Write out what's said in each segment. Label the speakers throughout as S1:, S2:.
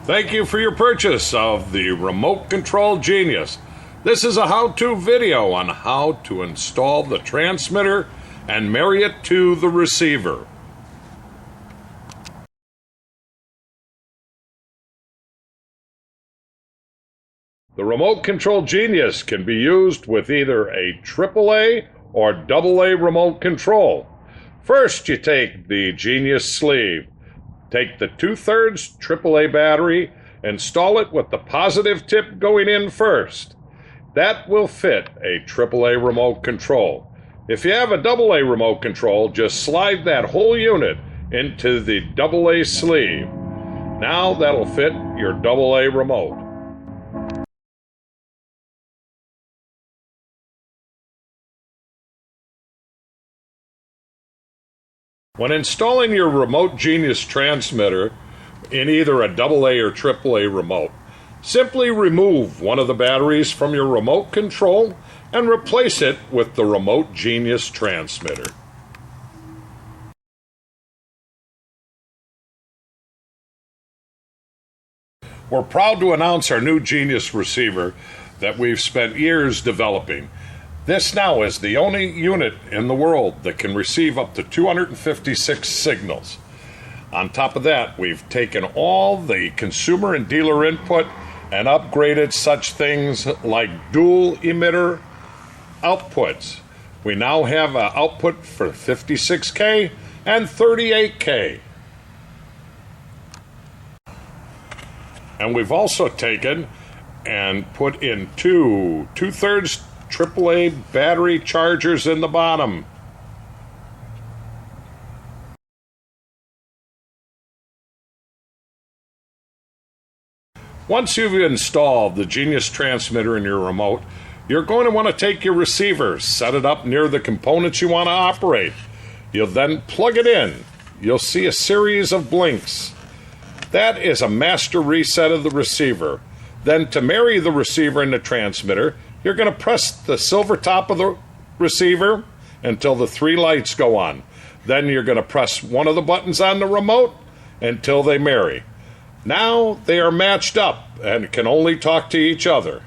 S1: Thank you for your purchase of the Remote Control Genius. This is a how-to video on how to install the transmitter and marry it to the receiver. The Remote Control Genius can be used with either a AAA or AA remote control. First, you take the Genius sleeve. Take the 2/3 AAA battery, install it with the positive tip going in first. That will fit a AAA remote control. If you have a AA remote control, just slide that whole unit into the AA sleeve. Now that'll fit your AA remote. When installing your Remote Genius transmitter in either a AA or AAA remote, simply remove one of the batteries from your remote control and replace it with the Remote Genius transmitter. We're proud to announce our new Genius receiver that we've spent years developing. This now is the only unit in the world that can receive up to 256 signals. On top of that, we've taken all the consumer and dealer input and upgraded such things like dual emitter outputs. We now have an output for 56K and 38K. And we've also taken and put in two 2/3 AAA battery chargers in the bottom. Once you've installed the Genius transmitter in your remote, you're going to want to take your receiver, set it up near the components you want to operate. You'll then plug it in. You'll see a series of blinks. That is a master reset of the receiver. Then to marry the receiver and the transmitter, you're going to press the silver top of the receiver until the 3 lights go on. Then you're going to press one of the buttons on the remote until they marry. Now they are matched up and can only talk to each other.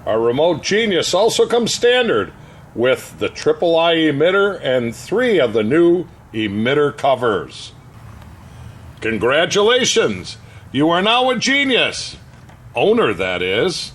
S1: Our Remote Genius also comes standard with the III emitter and 3 of the new emitter covers. Congratulations! You are now a genius. Owner, that is.